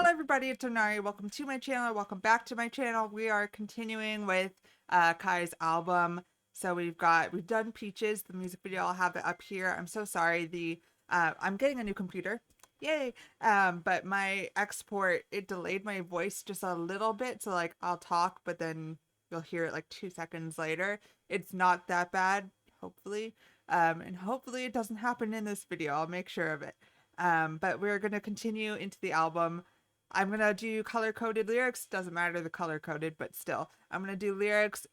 Hello everybody, it's Onari. Welcome to my channel. Welcome back to my channel. We are continuing with Kai's album. So we've done Peaches, the music video. I'll have it up here. I'm so sorry. I'm getting a new computer. Yay. But my export, it delayed my voice just a little bit. So like I'll talk, but then you'll hear it like 2 seconds later. It's not that bad, hopefully. And hopefully it doesn't happen in this video. I'll make sure of it. But we're going to continue into the album. I'm going to do color-coded lyrics. Doesn't matter the color-coded, but still. I'm going to do lyrics.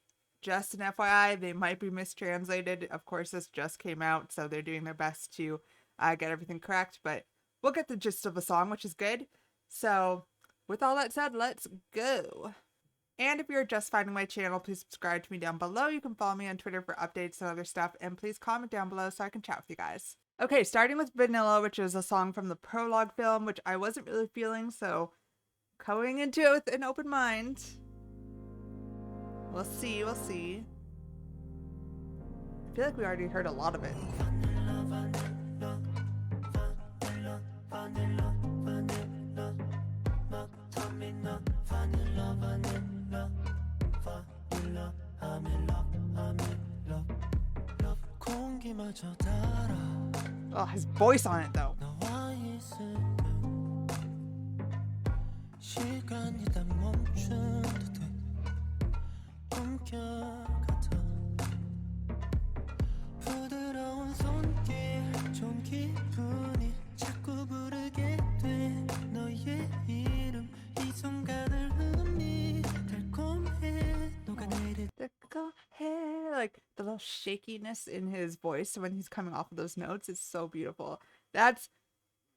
Just an FYI, they might be mistranslated. Of course, this just came out, so they're doing their best to get everything correct. But we'll get the gist of the song, which is good. So with all that said, let's go. And if you're just finding my channel, please subscribe to me down below. You can follow me on Twitter for updates and other stuff. And please comment down below so I can chat with you guys. Okay, starting with Vanilla, which is a song from the Prologue film, which I wasn't really feeling, so going into it with an open mind. We'll see, we'll see. I feel like we already heard a lot of it. Oh, his voice on it though. Like the little shakiness in his voice when he's coming off of those notes is so beautiful. That's,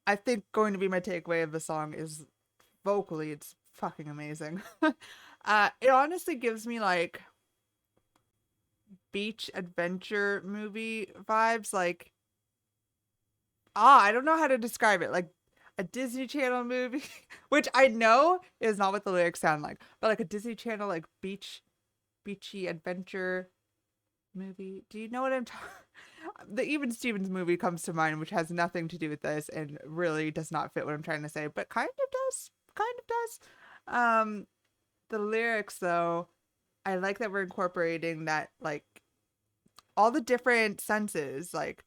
I think, going to be my takeaway of the song is vocally it's fucking amazing. It honestly gives me like beach adventure movie vibes, like I don't know how to describe it, like a Disney Channel movie which I know is not what the lyrics sound like, but like a Disney Channel like beachy adventure movie. Do you know what I'm talking? The Even Stevens movie comes to mind, which has nothing to do with this and really does not fit what I'm trying to say, but kind of does. The lyrics though, I like that we're incorporating that, like all the different senses, like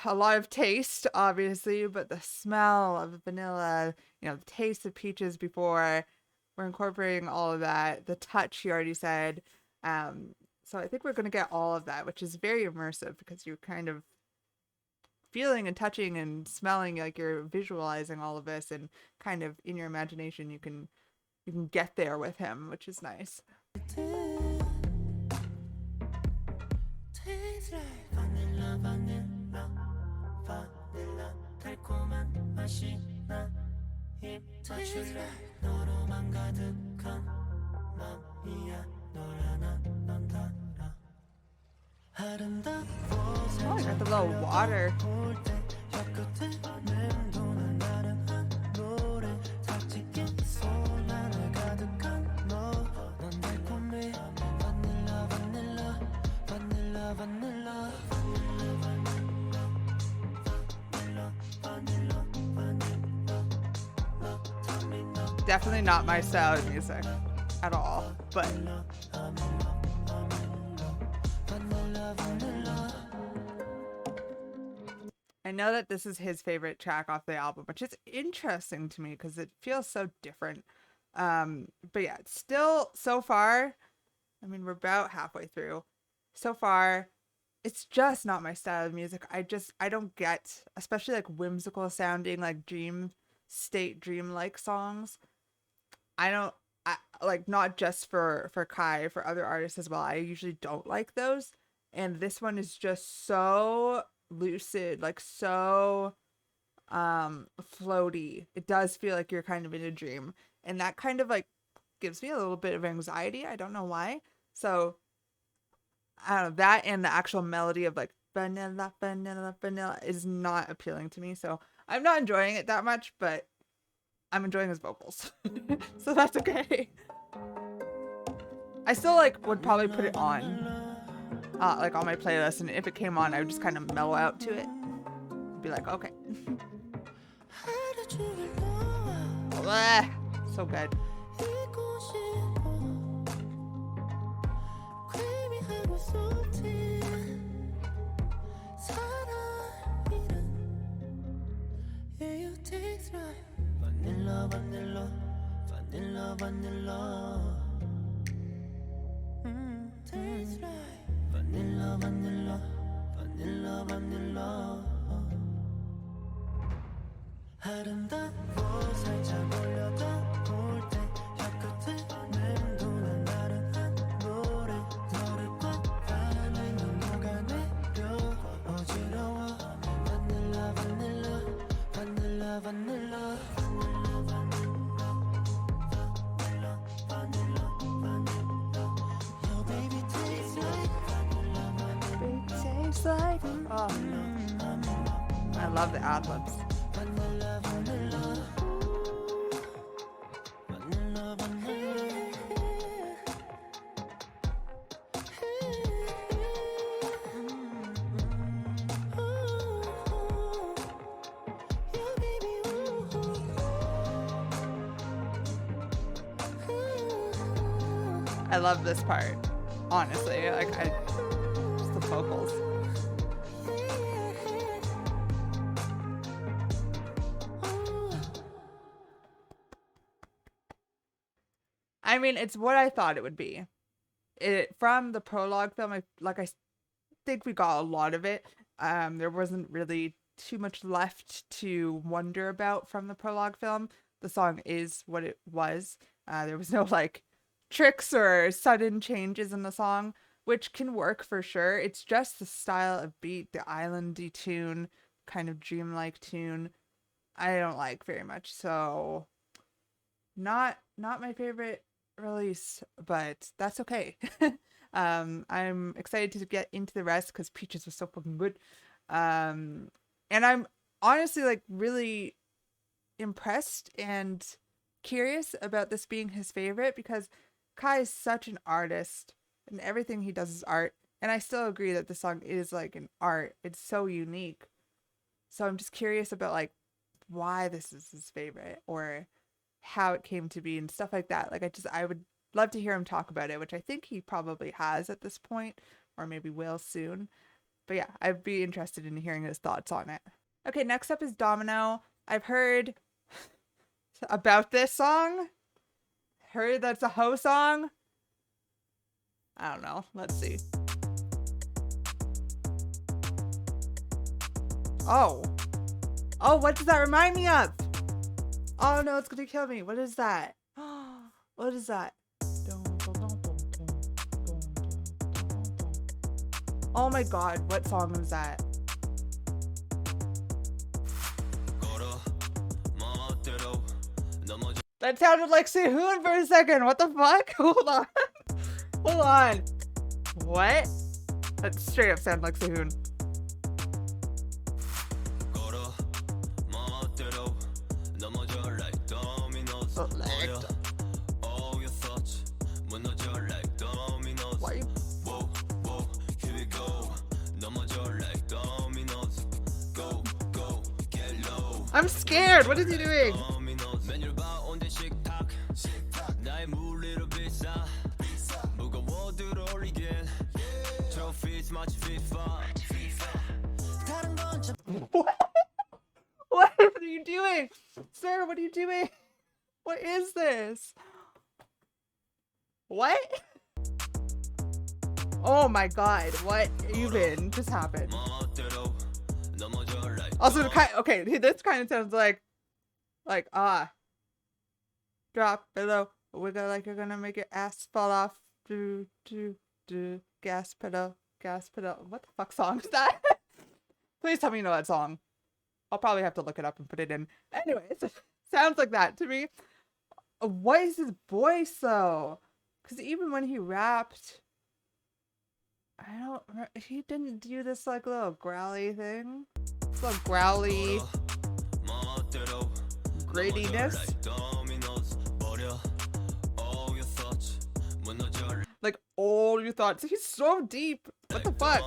a lot of taste obviously, but the smell of vanilla, you know, the taste of peaches before, we're incorporating all of that. The touch, you already said. So I think we're going to get all of that, which is very immersive because you're kind of feeling and touching and smelling, like you're visualizing all of this, and kind of in your imagination you can get there with him, which is nice. Oh, I got the little water. Definitely not my style of music at all, but I know that this is his favorite track off the album, which is interesting to me because it feels so different. But yeah, it's still, so far, I mean, we're about halfway through. So far, it's just not my style of music. I don't get, especially like whimsical sounding, like dreamlike songs. I like, not just for Kai, for other artists as well. I usually don't like those. And this one is just so lucid, like so floaty. It does feel like you're kind of in a dream. And that kind of like gives me a little bit of anxiety. I don't know why. So I don't know, that and the actual melody of like vanilla, vanilla, vanilla is not appealing to me. So I'm not enjoying it that much, but I'm enjoying his vocals. So that's okay. I still like would probably put it on like on my playlist, and if it came on I would just kind of mellow out to it. Be like, okay. Bleh. So good. Vanilla, vanilla, vanilla, vanilla. Tastes like vanilla, vanilla, vanilla, vanilla. 아름다워 살짝 올려다 볼 때 혀끝에 맴도는 나른한 노래 너를 꽉 안으면 녹아내려 어지러워 vanilla, vanilla, vanilla, vanilla. Oh. I love the ad-libs. I love this part, honestly. Like, just the vocals. I mean, it's what I thought it would be. From the prologue film, I think we got a lot of it. There wasn't really too much left to wonder about from the prologue film. The song is what it was. There was no like tricks or sudden changes in the song, which can work for sure. It's just the style of beat, the islandy tune, kind of dreamlike tune, I don't like very much. So not my favorite release, but that's okay. I'm excited to get into the rest because Peaches was so fucking good. And I'm honestly like really impressed and curious about this being his favorite because Kai is such an artist and everything he does is art. And I still agree that the song is like an art. It's so unique. So I'm just curious about like why this is his favorite or how it came to be and stuff like that. Like I would love to hear him talk about it, which I think he probably has at this point or maybe will soon. But yeah, I'd be interested in hearing his thoughts on it. Okay, next up is Domino. I've heard about this song. Heard that's a Ho song. I don't know. Let's see. Oh, what does that remind me of? Oh no, it's gonna kill me. What is that? What is that? Oh my god, what song is that? That sounded like Sehun for a second. What the fuck? Hold on. Hold on. What? That straight up sounded like Sehun. Why you... I'm scared. What is he doing? What are you doing? Sir, what are you doing? What is this? What? Oh my god, what even just happened? Also, okay, this kind of sounds like drop below. Wiggle like you're gonna make your ass fall off. Do gas pedal. What the fuck song is that? Please tell me you know that song. I'll probably have to look it up and put it in. Anyways, sounds like that to me. What is his voice though? Because even when he rapped, he didn't do this like little growly thing. This little growly grittiness. Like all your thoughts. He's so deep. What the fuck?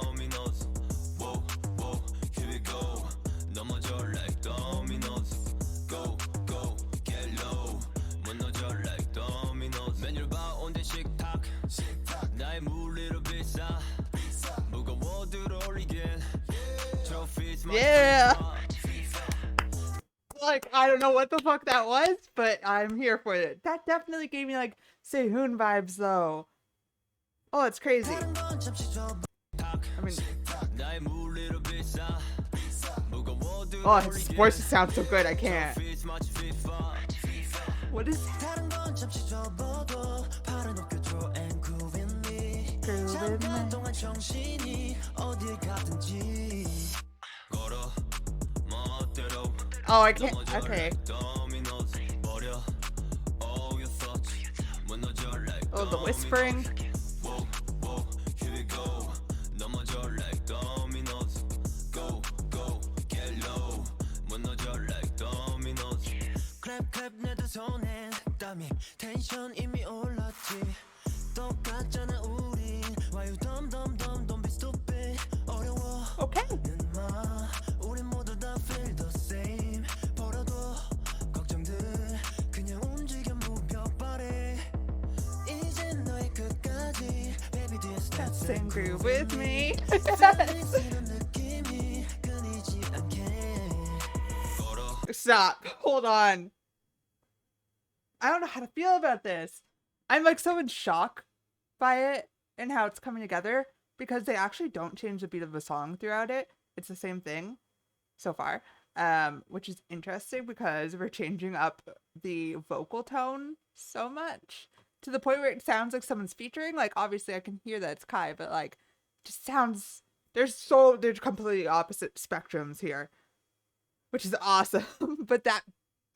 Yeah. Like, I don't know what the fuck that was, but I'm here for it. That definitely gave me like Sehun vibes though. Oh, it's crazy. I mean, oh, his voice just sounds so good. I can't. What is Oh, I can't. Okay. Oh, the whispering. 클랩 내도 손에 땀이 텐션 이미 올랐지 똑같잖아 우린 Why you dumb dumb dumb don't be stupid 어려워 Okay. 마 우린 모두 다 feel the same 벌어도 걱정들 그냥 움직여 move your body 이젠 너의 끝까지 Baby do you step Sing groove with me. 이런 느낌이 끊이지 않게 Stop. Hold on. I don't know how to feel about this. I'm like so in shock by it and how it's coming together because they actually don't change the beat of the song throughout it. It's the same thing so far, which is interesting because we're changing up the vocal tone so much to the point where it sounds like someone's featuring. Like, obviously I can hear that it's Kai, but like, just sounds, there's completely opposite spectrums here, which is awesome. But that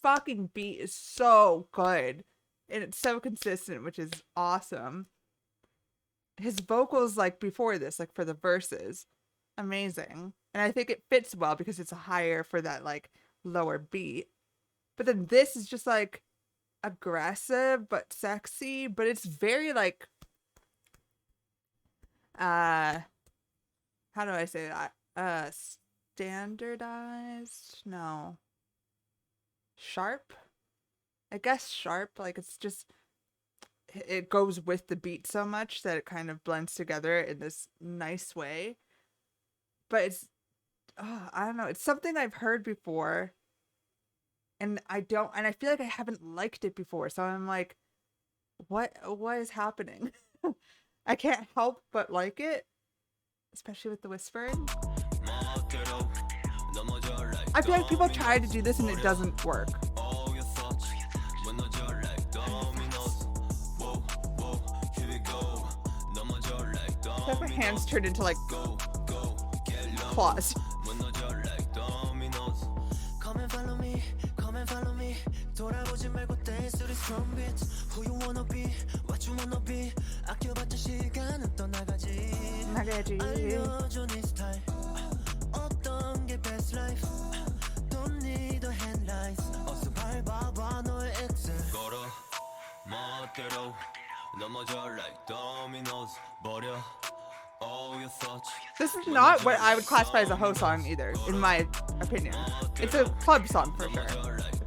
fucking beat is so good and it's so consistent, which is awesome. His vocals, like before this, like for the verses, amazing. And I think it fits well because it's higher for that like lower beat. But then this is just like aggressive but sexy, but it's very like how do I say that? Standardized? No. Sharp? I guess sharp. Like it's just, it goes with the beat so much that it kind of blends together in this nice way. But it's, I don't know. It's something I've heard before. And I feel like I haven't liked it before. So I'm like, what is happening? I can't help but like it. Especially with the whispering. I feel like people try to do this and it doesn't work. Except my hands turned into like claws. Come and follow me, come and follow me. 돌아보지 말고 dance to this drum beat. Who you wanna be, what you wanna be. 아껴봤자 시간은 떠나가지. 나가지. 알려줘 네 스타일. 어떤 게 best life. Don't need a headlights. 어서 밟아봐 너의 엑셀. 걸어 멋대로 넘어져 like dominoes. 버려. This is not what I would classify as a hoe song either, in my opinion. It's a club song for sure. I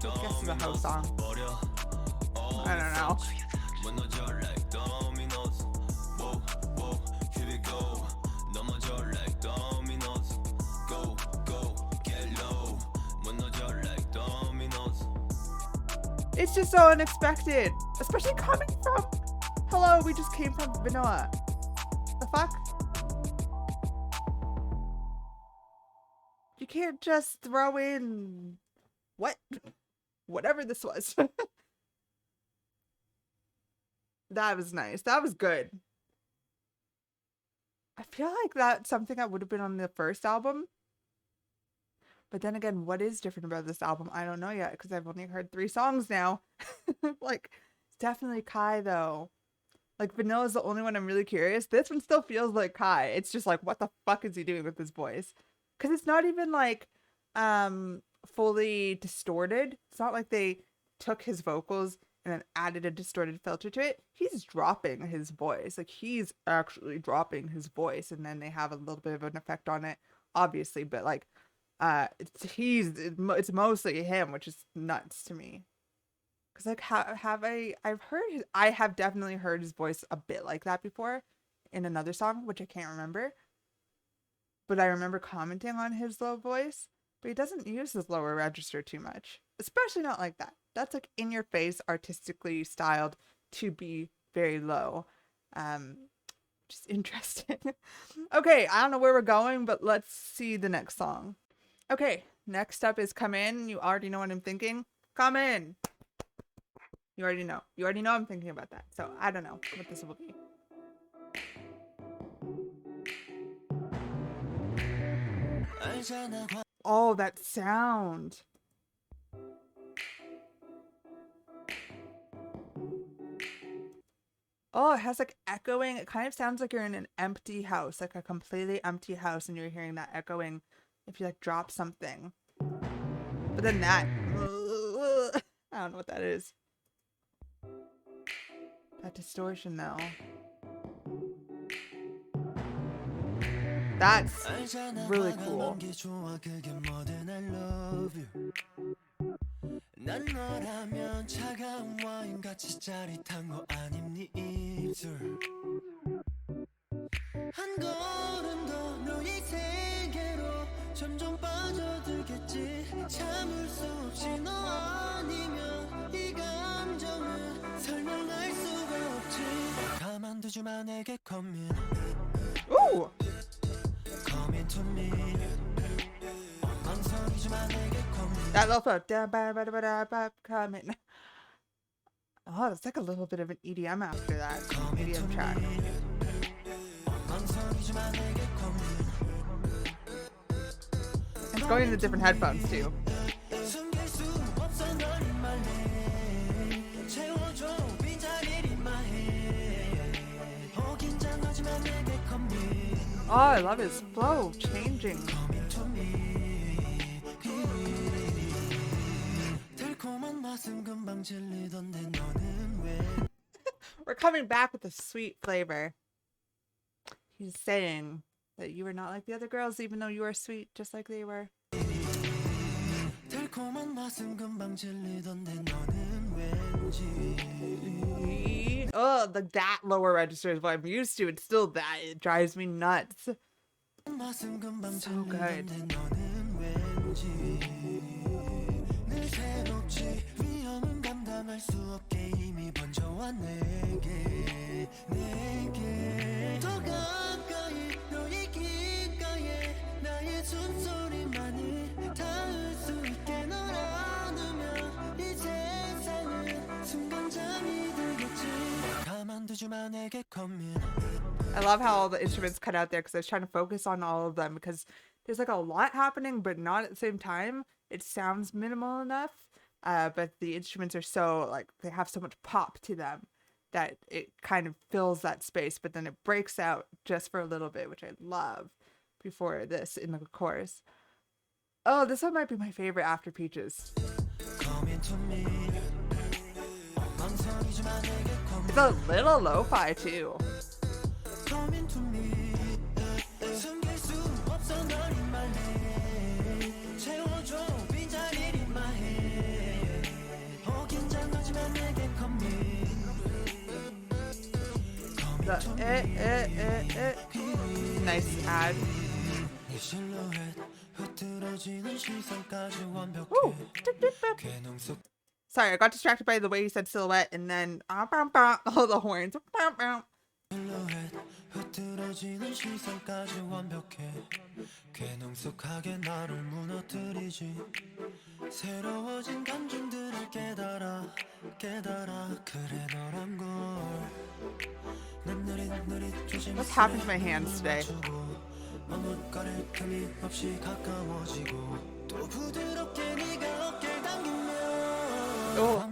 guess it's a hoe song. I don't know. It's just so unexpected, especially coming from, hello, we just came from Vanilla. The fuck? You can't just throw in whatever this was. That was nice. That was good. I feel like that's something that would have been on the first album. But then again, what is different about this album? I don't know yet because I've only heard 3 songs now. Like, it's definitely Kai though. Like, Vanilla is the only one I'm really curious. This one still feels like Kai. It's just like, what the fuck is he doing with his voice? Because it's not even like fully distorted. It's not like they took his vocals and then added a distorted filter to it. He's dropping his voice. Like, he's actually dropping his voice. And then they have a little bit of an effect on it, obviously. But like, it's mostly him, which is nuts to me. Because like, I have definitely heard his voice a bit like that before in another song, which I can't remember. but I remember commenting on his low voice, but he doesn't use his lower register too much, especially not like that. That's like in your face, artistically styled to be very low. Just interesting. Okay, I don't know where we're going, but let's see the next song. Okay, next up is Come In. You already know what I'm thinking. Come in. You already know. You already know I'm thinking about that. So I don't know what this will be. Oh, that sound. Oh, it has like echoing. It kind of sounds like you're in an empty house, like a completely empty house, and you're hearing that echoing if you like drop something. But then that, I don't know what that is. That distortion though. That's really cool. 난 너라면 차가운 와인같이 짜릿한 거 아님 네 입술 한 걸음 더 너의 세계로 점점 빠져들겠지 참을 수 없이 너 아니면 이 감정은 설명할 수가 없지 가만두지 마 내게 come in Ooh! Come into me That also come in. Oh, it's like a little bit of an EDM after that EDM track. It's going into different headphones too. Oh, I love his flow changing. We're coming back with a sweet flavor. He's saying that you were not like the other girls, even though you were sweet, just like they were. Oh, that lower register is what I'm used to. It's still that. It drives me nuts. So good. I love how all the instruments cut out there because I was trying to focus on all of them because there's like a lot happening, but not at the same time. It sounds minimal enough, but the instruments are so like they have so much pop to them that it kind of fills that space, but then it breaks out just for a little bit, which I love before this in the chorus. Oh, this one might be my favorite after Peaches. It's a little lo-fi too. Nice ad. Ooh. Sorry, I got distracted by the way you said silhouette and then all the horns. What's happened to my hands today? Oh.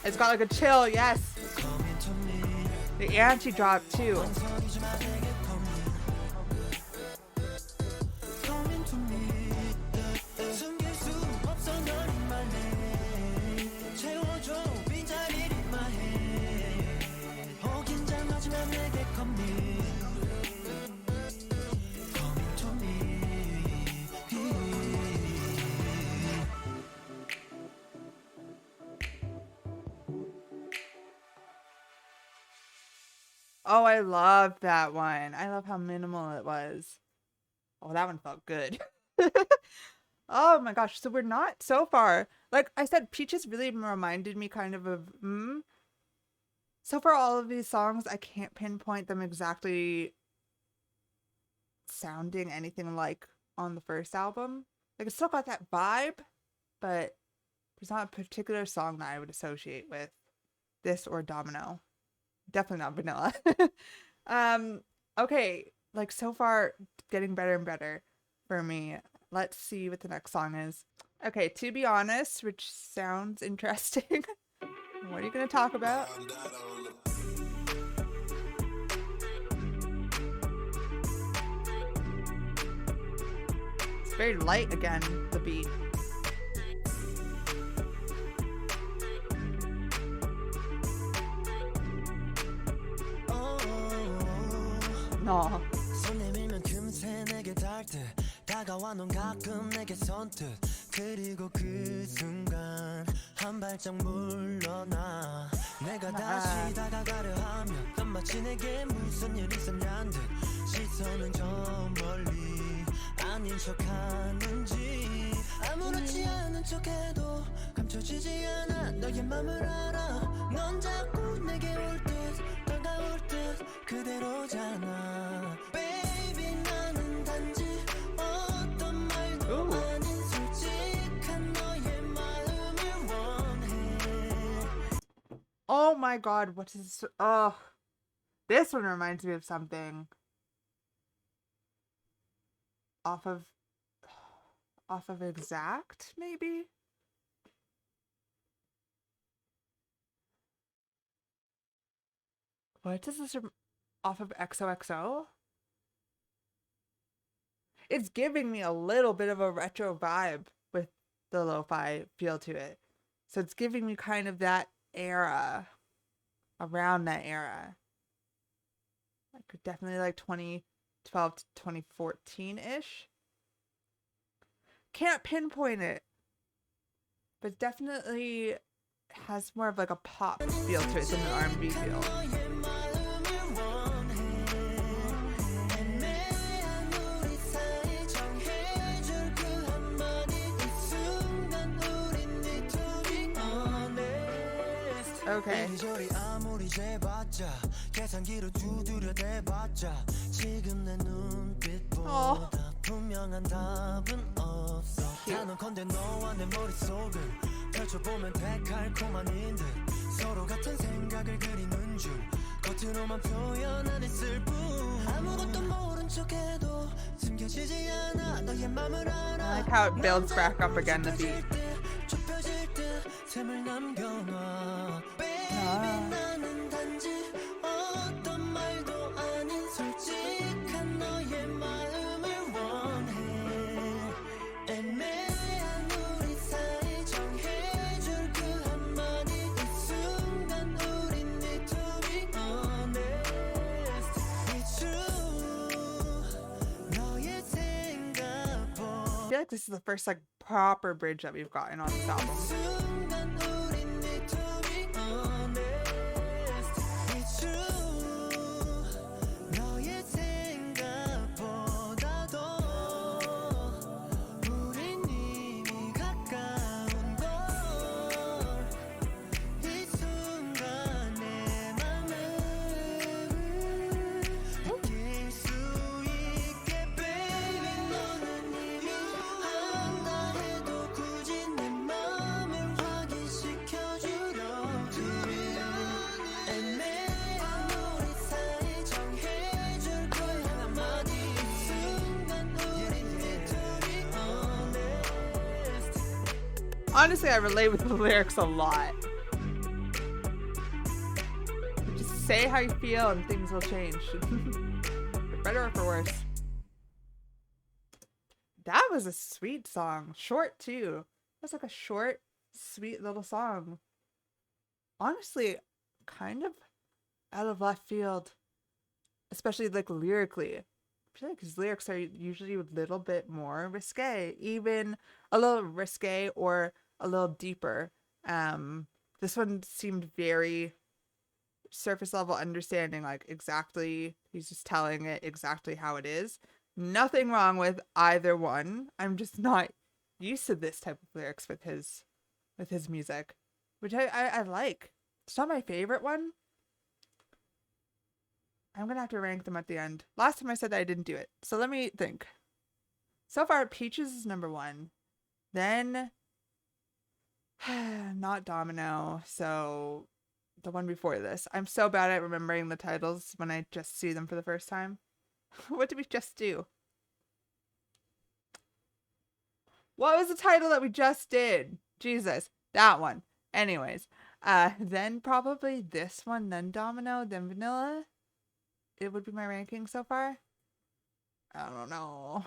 It's got like a chill, yes. The anti-drop too. Oh, I love that one. I love how minimal it was. Oh, that one felt good. Oh my gosh. So we're not so far. Like I said, Peaches really reminded me kind of so far all of these songs, I can't pinpoint them exactly sounding anything like on the first album. Like it's still got that vibe, but there's not a particular song that I would associate with this or Domino. Definitely not Vanilla. um, okay, like so far getting better and better for me. Let's see what the next song is. Okay, To Be Honest, which sounds interesting. What are you gonna talk about? It's very light again, the beat. No. 손 내밀면 금세 내게 닿듯 다가와 넌 가끔 내게 선뜻 그리고 그 순간 한 발짝 물러나 내가 다시 다가가려 하면 넌 마치 내게 무슨 일 있었냐는 듯 시선은 저 멀리 아닌 척하는지 아무렇지 않은 척해도 감춰지지 않아 너의 맘을 알아 넌 자꾸 내게 올 듯 다가올 듯 그대로잖아 Baby 나는 단지 어떤 말도 아닌 솔직한 너의 마음을 원해 Oh my god, what is oh, this one reminds me of something off of Exact, maybe. What does this off of XOXO? It's giving me a little bit of a retro vibe with the lo-fi feel to it. So it's giving me kind of that era, around that era. Like definitely like 2012 to 2014-ish. Can't pinpoint it, but definitely has more of like a pop feel to it than an R&B feel. Okay. Oh. 분명한 답은 없어 단언컨대 너와 내 머릿속을 펼쳐보면 달콤한 듯 서로 같은 생각을 그리는 중 겉으로만 표현 안 했을 뿐 아무것도 모른 척해도 숨겨지지 않아 너의 맘을 알아 I like how it builds back up again, the beat. 좁혀질 듯 샘을 남겨놔 Baby 나는 단지 어떤 말도 아닌 솔직한 너의 마음을 원해 애매한 우리 사이 정해줄 그 한마디 이 순간 우린 need to be honest It's true 너의 생각보다 I feel like this is the first like proper bridge that we've gotten on this album. 순간 우린 need to be honest It's true 너의 생각보다도 우린 이미 가까운 걸 이 순간 내 맘을 느낄 수 있게 Baby 너는 이미 한다 해도 굳이 내 맘을 확인시켜주려 애매한 우리 사이 정해줄 그 한마디 이 순간 우린 need to be honest Honestly, I relate with the lyrics a lot. Just say how you feel and things will change. For better or for worse. That was a sweet song. Short too. It was like a short, sweet little song. Honestly, kind of out of left field. Especially like lyrically. I feel like his lyrics are usually a little bit more risque. Even a little risque or a little deeper. This one seemed very surface level understanding, like exactly, he's just telling it exactly how it is. Nothing wrong with either one. I'm just not used to this type of lyrics with his music, which I like. It's not my favorite one. I'm gonna have to rank them at the end. Last time I said that I didn't do it, so let me think. So far, Peaches is number one. Then, not Domino, so the one before this. I'm so bad at remembering the titles when I just see them for the first time. What did we just do? What was the title that we just did? Jesus, that one. Anyways, then probably this one, then Domino, then Vanilla. It would be my ranking so far. I don't know.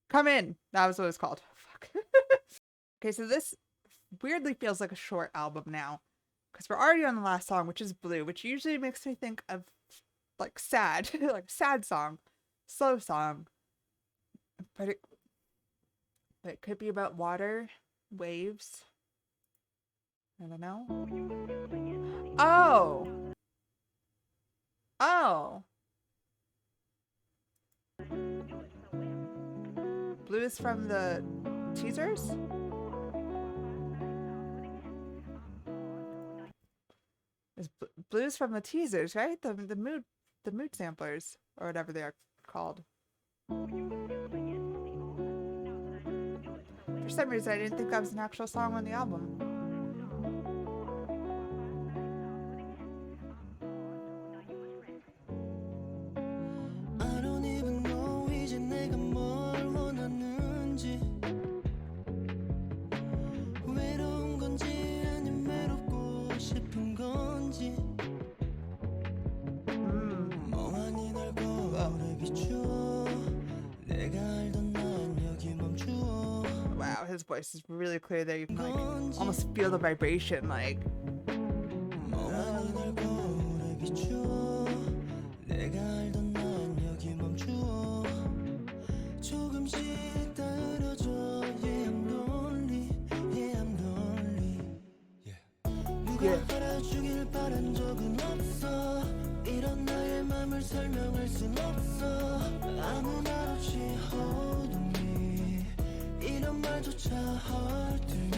Come In. That was what it's called. Fuck. Okay, so this weirdly feels like a short album now, because we're already on the last song, which is Blue, which usually makes me think of like sad, like sad song, slow song. But it could be about water, waves. I don't know. Oh. Oh. Blue is from the teasers? Blues from the teasers, right? The mood samplers or whatever they are called. For some reason, I didn't think that was an actual song on the album. I don't even know 이제 내가 뭘 원하는지 외로운 건지 아님 외롭고 싶은 건지 멍하니 날 거울에 비추어 내가 알던 난 여기 멈추어 Wow, his voice is really clear there. You can like almost feel the vibration, like. 멍하니 날 거울에 비추어 내가 알던 난 여기 멈추어 조금씩 다 흐려져 Yeah I'm lonely Yeah I'm lonely 누가 알아주길 바란 적은 없어 이런 나의 맘을 설명할 순 없어 아무 말 없이 hold me 이런 말조차 헐들리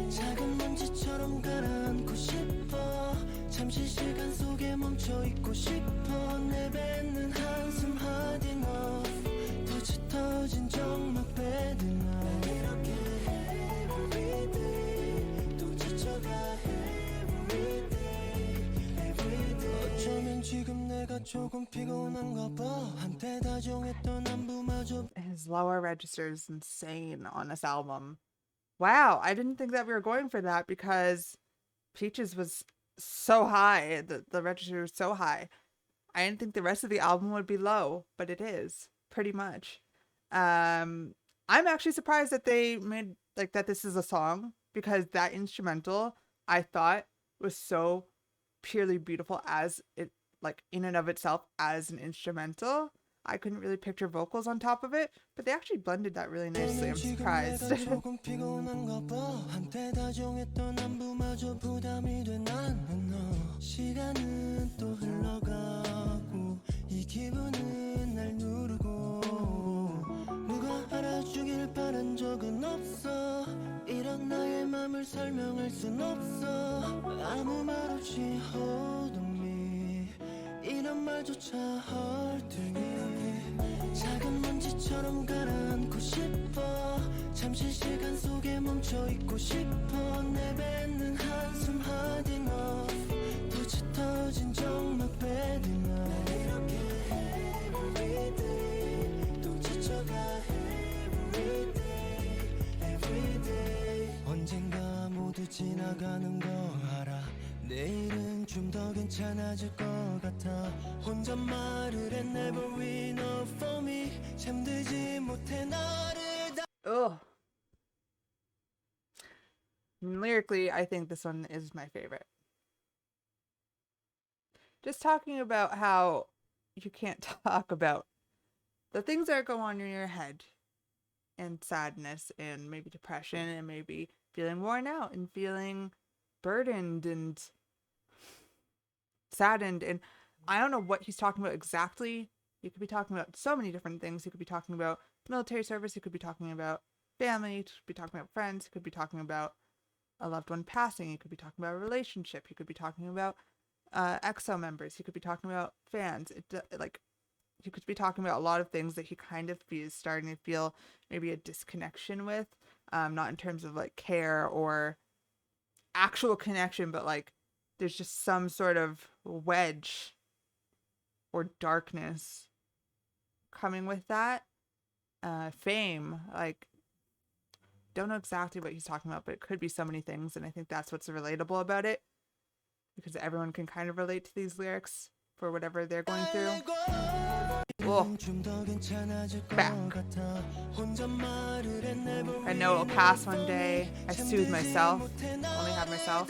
작은 먼지처럼 가라앉고 싶어 잠시 시간 속에 멈춰있고 싶어 내뱉는 한숨 hard enough 더 짙어진 정막 bad enough 이렇게 every day 또 지쳐가 every day 어쩌면 지금 내가 조금 피곤한가 봐 한때 다정했던 안부마저 His lower register is insane on this album. Wow, I didn't think that we were going for that because Peaches was so high. The register was so high. I didn't think the rest of the album would be low, but it is pretty much. I'm actually surprised that they made like that this is a song, because that instrumental I thought was so purely beautiful as it, like in and of itself as an instrumental. I couldn't really picture vocals on top of it, but they actually blended that really nicely. I'm surprised. 조금 피곤한가 봐 한때 다정했던 안부마저 부담이 돼 나는 너 시간은 또 흘러가고 이 기분은 날 누르고 누가 알아주길 바란 적은 없어 이런 나의 맘을 설명할 순 없어 아무 말 없이 hold me 이런 말조차 헐들리 작은 먼지처럼 가라앉고 싶어 잠시 시간 속에 멈춰있고 싶어 내뱉는 한숨 hard enough 더 짙어진 정막 bad enough 이렇게 every day 또 지쳐가 every day 언젠가 모두 지나가는 거 알아 내일은 좀 더 괜찮아질 것 같아 혼잣말을 해 never enough for me 잠들지 못해 나를 다 Ugh. Lyrically, I think this one is my favorite. Just talking about how you can't talk about the things that go on in your head, and sadness, and maybe depression, and maybe feeling worn out, and feeling burdened, and saddened. And I don't know what he's talking about exactly. He could be talking about so many different things. He could be talking about military service. He could be talking about family. He could be talking about friends. He could be talking about a loved one passing. He could be talking about a relationship. He could be talking about EXO members. He could be talking about fans. Like, he could be talking about a lot of things that he kind of is starting to feel maybe a disconnection with. Not in terms of like care or actual connection, but like there's just some sort of wedge or darkness coming with that. Fame, like, don't know exactly what he's talking about, but it could be so many things. And I think that's what's relatable about it, because everyone can kind of relate to these lyrics for whatever they're going through. Oh, back. I know it'll pass one day. I soothe myself. Only have myself.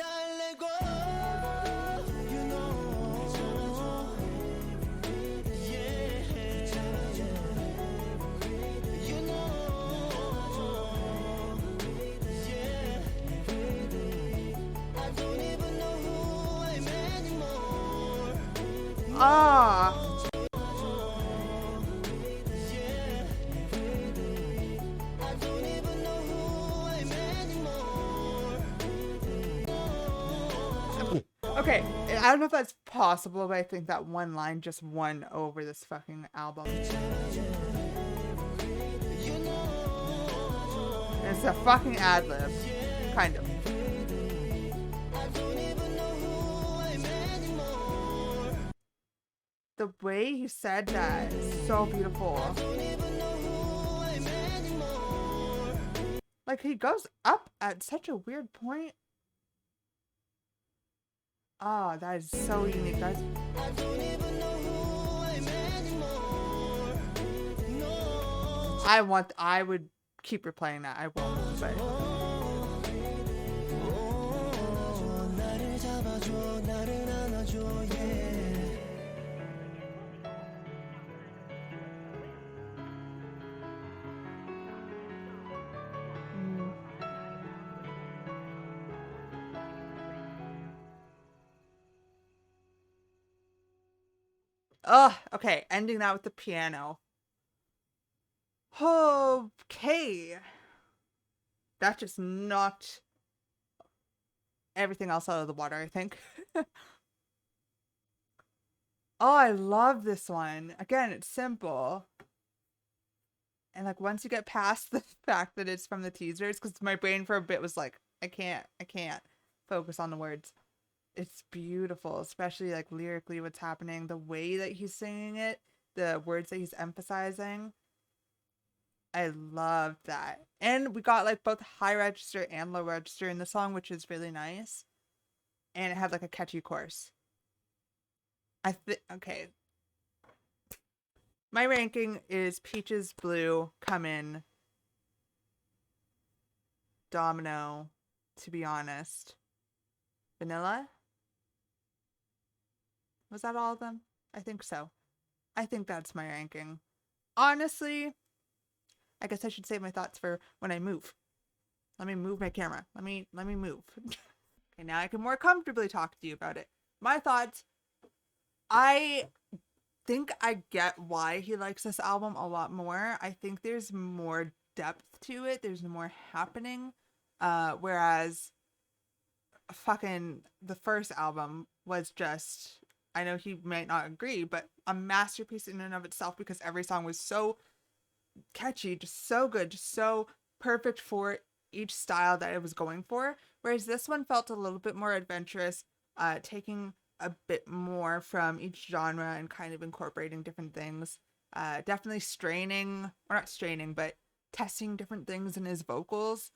Ah. Okay, I don't know if that's possible, but I think that one line just won over this fucking album. And it's a fucking ad-lib. Kind of. The way he said that is so beautiful. Like, he goes up at such a weird point. Oh, that is so unique, guys. I would keep replaying that. I won't, but. Oh, okay. Ending that with the piano. Okay. That just knocked everything else out of the water, I think. Oh, I love this one. Again, it's simple. And like once you get past the fact that it's from the teasers, because my brain for a bit was like, I can't focus on the words. It's beautiful, especially like lyrically what's happening, the way that he's singing it, the words that he's emphasizing. I love that. And we got like both high register and low register in the song, which is really nice. And it had like a catchy chorus. Okay. My ranking is Peaches, Blue, Come In, Domino, to be honest. Vanilla? Was that all of them? I think so. I think that's my ranking. Honestly, I guess I should save my thoughts for when I move. Let me move my camera. Let me move. Okay, now I can more comfortably talk to you about it. My thoughts. I think I get why he likes this album a lot more. I think there's more depth to it. There's more happening. Whereas fucking the first album was just, I know he might not agree, but a masterpiece in and of itself, because every song was so catchy, just so good, just so perfect for each style that it was going for. Whereas this one felt a little bit more adventurous, taking a bit more from each genre and kind of incorporating different things. Definitely straining, or not straining, but testing different things in his vocals,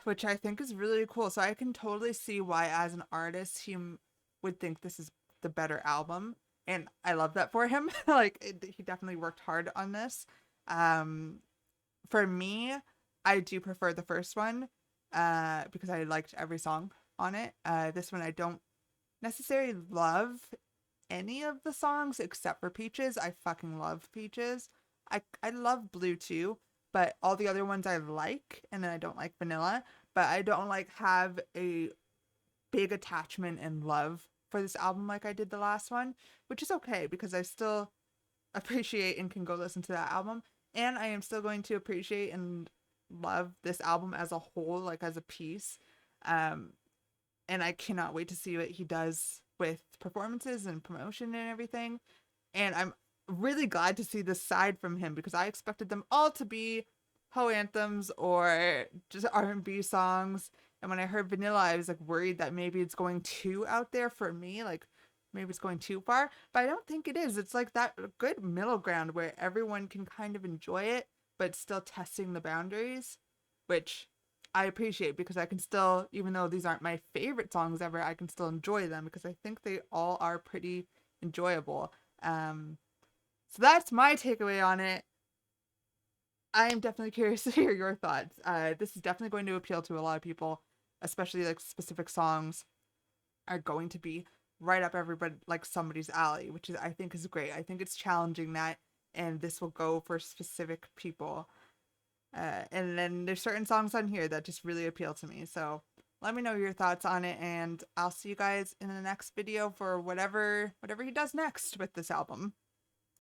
which I think is really cool. So I can totally see why, as an artist, he would think this is the better album. And I love that for him. He definitely worked hard on this. For me, I do prefer the first one because I liked every song on it. This one I don't necessarily love any of the songs except for Peaches. I fucking love Peaches. I love Blue too, but all the other ones I like, and then I don't like Vanilla, but I don't like have a big attachment and love for this album like I did the last one, which is okay because I still appreciate and can go listen to that album. And I am still going to appreciate and love this album as a whole, like as a piece. Um, and I cannot wait to see what he does with performances and promotion and everything. And I'm really glad to see this side from him because I expected them all to be Ho anthems or just R&B songs. And when I heard Vanilla, I was like worried that maybe it's going too out there for me, like maybe it's going too far. But I don't think it is. It's like that good middle ground where everyone can kind of enjoy it, but still testing the boundaries, which I appreciate because I can still, even though these aren't my favorite songs ever, I can still enjoy them because I think they all are pretty enjoyable. So that's my takeaway on it. I am definitely curious to hear your thoughts. This is definitely going to appeal to a lot of people, especially like specific songs are going to be right up everybody like somebody's alley, which is I think is great. I think it's challenging that, and this will go for specific people. And then there's certain songs on here that just really appeal to me. So let me know your thoughts on it, and I'll see you guys in the next video for whatever he does next with this album.